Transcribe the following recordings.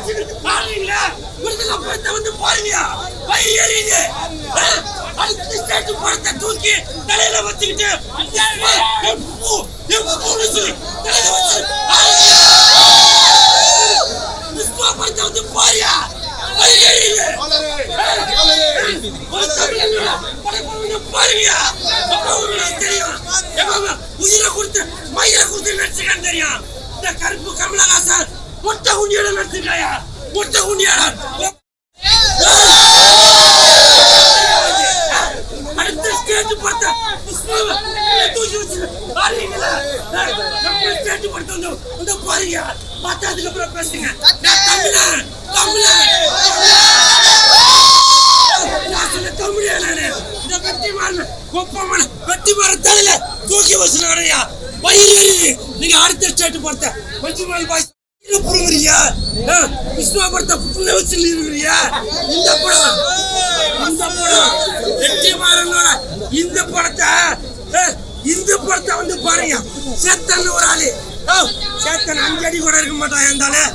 வச்சுக்கிட்டு பாருங்களா விடுதலை படத்தை வந்து பாருங்க வயிறு எரியுது அடுத்த ஸ்டேட் படத்தை தூக்கி தலையில வச்சுக்கிட்டு தலையில வச்சு புஷ்பா படத்தை வந்து பாருங்க வயிறு எரியுது பாருங்க அப்புறம் தெரியும் உயிரை கொடுத்து மயிரை கொடுத்து நடிச்சுக்கான்னு தெரியும் இந்த கருப்பு கமலஹாசன் மொட்டை குண்டியோட நடிச்சிருக்காயா மொட்டை குண்டியோட அடுத்த ஸ்டேட் பார்த்தா தூக்கி வச்சு பாருங்களா ஸ்டேட் படுத்த வந்து பாருங்க பார்த்தா அதுக்கப்புறம் பேசுங்க தமிழன் இந்த வெற்றிமான தலையில தூக்கி வச்சுருக்கா வயிறு நீங்க அடுத்த ஸ்டேட் பார்த்த மஞ்சுமல் பாய் புரியுறீங்க விஸ்வா படத்தை புள்ள வச்சு இருக்கிறீங்க இந்த படம் வெற்றிமாறனோட இந்த படத்தை வந்து பாருங்க சேத்தன் ஒரு ஆளு சேத்தன் 5 அடி கூட இருக்க மாட்டான் இருந்தாலும்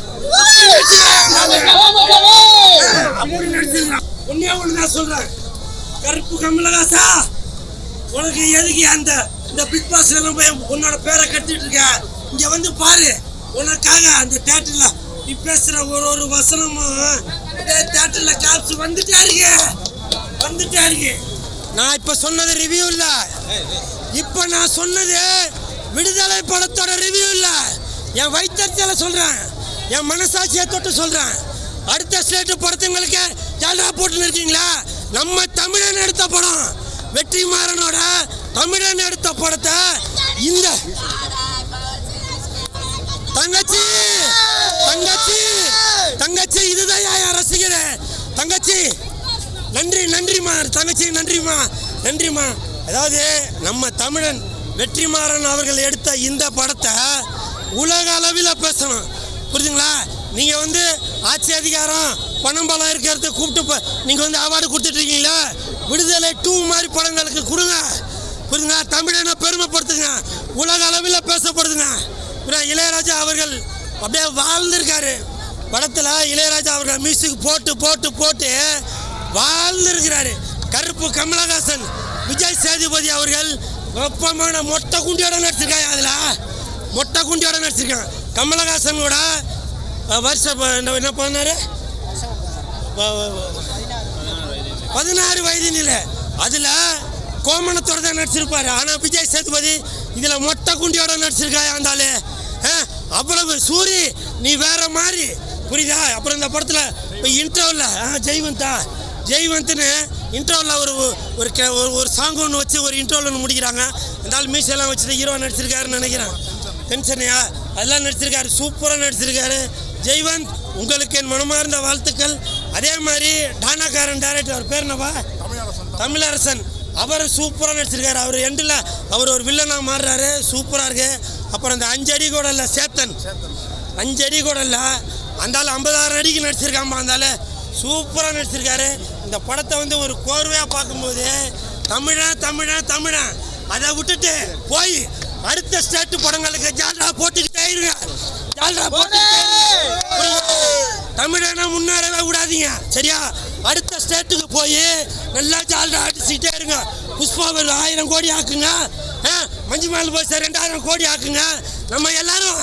அப்படி நடிச்சிருக்கான் ஒன்னே ஒண்ணுதான் சொல்றேன் கருப்பு கமலஹாசா உனக்கு எதுக்கு இந்த பிக் பாஸ்ல எல்லாம் போய் உன்னோட பேரை கட்டிட்டு இருக்க இங்க வந்து பாரு உனக்காக அந்த தியேட்டர்ல நீ பேசுற ஒரு வசனமும் தியேட்டர்ல காசு வந்துட்டே இருக்கு நான் இப்ப சொன்னது ரிவ்யூ இல்ல இப்ப நான் சொன்னது விடுதலை படத்தோட ரிவ்யூ இல்ல என் வயிற்றல சொல்றேன் என் மனசாட்சியை தொட்டு சொல்றேன் அடுத்த ஸ்டேட் படத்துங்களுக்கு ஜாலரா போட்டுன்னு இருக்கீங்களா நம்ம தமிழன் எடுத்த படம் வெற்றிமாறனோட தமிழன் எடுத்த படத்தை இந்த தங்கச்சி இதுதான் என் ரசிகர் தங்கச்சி நன்றிமா தங்கச்சி நன்றிமா அதாவது நம்ம தமிழன் வெற்றிமாறன் அவர்கள் எடுத்த இந்த படத்தை உலக அளவில் பேசணும் புரியுதுங்களா நீங்க வந்து ஆட்சி அதிகாரம் பணம் பலம் இருக்கிறத கூப்பிட்டு நீங்க வந்து அவார்டு கொடுத்துட்டு இருக்கீங்களா விடுதலை 2 மாதிரி படங்களுக்கு கொடுங்க புரியுதுங்களா தமிழனை பெருமைப்படுத்துங்க உலக அளவில் பேசப்படுதுங்க இளையராஜா அவர்கள் அப்படியே வாழ்ந்திருக்காரு படத்துல இளையராஜா அவர்கள் மியூசிக் போட்டு வாழ்ந்திருக்கிறாரு கருப்பு கமலஹாசன் விஜய் சேதுபதி அவர்கள் வெப்பமான மொட்டை குண்டியோட நடிச்சிருக்காங்க அதுல மொட்டை குண்டியோட நடிச்சிருக்காங்க கமலஹாசனோட வருஷம் என்ன பண்ணாரு 16 வயது நிலை அதுல கோமணத்தோட தான் நடிச்சிருப்பாரு ஆனா விஜய் சேதுபதி இதுல மொட்டை குண்டியோட நடிச்சிருக்காயா இருந்தாலே அவ்வளவு சூரி நீ வேற மாதிரி புரியுதா அப்புறம் இந்த படத்துல இன்டர்வல்ல ஜெய்வந்த்னு இன்டர்வல்ல ஒரு சாங் ஒன்று வச்சு ஒரு இன்டர்வல் ஒன்று முடிக்கிறாங்க இருந்தாலும் மீசெல்லாம் வச்சுட்டு ஹீரோ நடிச்சிருக்காருன்னு நினைக்கிறேன் டென்ஷனையா அதெல்லாம் நடிச்சிருக்காரு சூப்பராக நடிச்சிருக்காரு ஜெய்வந்த் உங்களுக்கு என் மனமார்ந்த வாழ்த்துக்கள் அதே மாதிரி டானாக்காரன் டைரக்டர் அவர் பேர் என்னவா தமிழரசன் அவர் சூப்பராக நடிச்சிருக்காரு அவர் எண்டில் அவர் ஒரு வில்லனாக மாறுறாரு சூப்பராக இருக்கு அப்புறம் அந்த 5 அடி கூட இல்லை சேத்தன் 5 அடி கூட இல்லை அந்தாலும் 56 அடிக்கு நடிச்சிருக்காம்பா அந்தாலும் சூப்பராக நடிச்சிருக்காரு இந்த படத்தை வந்து ஒரு கோர்வையாக பார்க்கும்போது தமிழன் அதை விட்டுட்டு போய் அடுத்த ஸ்டேட் படங்களுக்கு ஜாலரா போட்டுக்கிட்டே இருங்க தமிழனை முன்னேறவே விடாதீங்க சரியா அடுத்த ஸ்டேட்டுக்கு போய் நல்லா ஜாலரா அடிச்சுக்கிட்டே இருங்க புஷ்பா 1000 கோடி ஆக்குங்க மஞ்சுமல் பாய்ஸ் 2000 கோடி ஆக்குங்க நம்ம எல்லாரும்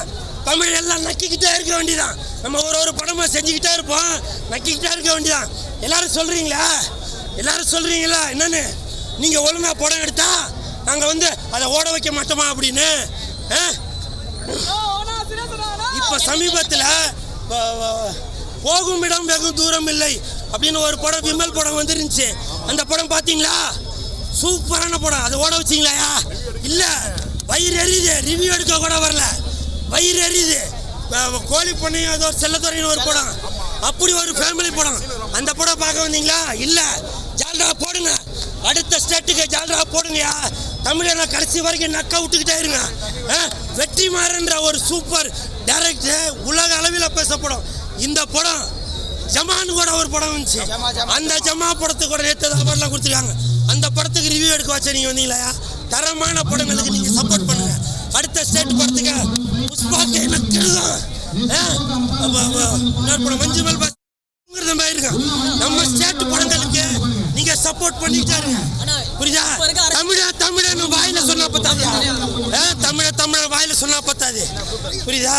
தமிழ் எல்லாம் நக்கிக்கிட்டே இருக்க வேண்டியதான் நம்ம ஒரு படமா செஞ்சுக்கிட்டே இருப்போம் நக்கிக்கிட்டே இருக்க வேண்டியதான் எல்லாரும் சொல்றீங்களா என்னன்னு நீங்க ஒழுங்கா படம் எடுத்தா நாங்க வந்து அதை ஓட வைக்க மாட்டோமா அப்படின்னு இப்ப சமீபத்தில் போகும் இடம் வெகு தூரம் இல்லை அப்படின்னு ஒரு படம் விமல் படம் வந்துருந்துச்சு அந்த படம் பாத்தீங்களா சூப்பரான படம் அதை ஓட வச்சிங்களா இல்ல வயிறு எரியுது ரிவ்யூ எடுக்க கூட வரல வயிறு எரியுது கோழி பண்ணி ஏதோ செல்லத்துறைன்னு ஒரு படம் அப்படி ஒரு ஃபேமிலி படம் அந்த படம் பார்க்க வந்தீங்களா இல்ல ஜாலரா போடுங்க அடுத்த ஸ்டேட்டுக்கு ஜாலரா போடுங்கயா தமிழனை கடைசி வரைக்கும் நக்க விட்டுக்கிட்டே இருங்க வெற்றிமாறன்ற ஒரு சூப்பர் டைரக்டர் உலக அளவில் பேசப்படும் இந்த படம் ஜமான் கூட ஒரு படம் வந்துச்சு அந்த ஜமா படத்துக்கு கூட நேற்று அவார்ட்லாம் கொடுத்துருக்காங்க அந்த படத்துக்கு ரிவ்யூ எடுக்க வச்சா நீங்க வந்தீங்களா தரமான படங்களுக்கு நீங்க சப்போர்ட் பண்ணுங்க அடுத்த ஸ்டேட் படத்துக்கு புஷ்பாக்கு நக்கிடுதான் இன்னொரு படம் மஞ்சுமல் இருக்கான். நம்ம ஸ்டேட் படங்களுக்கு நீங்க சப்போர்ட் பண்ணிக்கிட்டாரு. புரியுதா? தமிழன் வாயில சொன்னா பத்தாது. தமிழ வாயில சொன்னா பத்தாது. புரியுதா?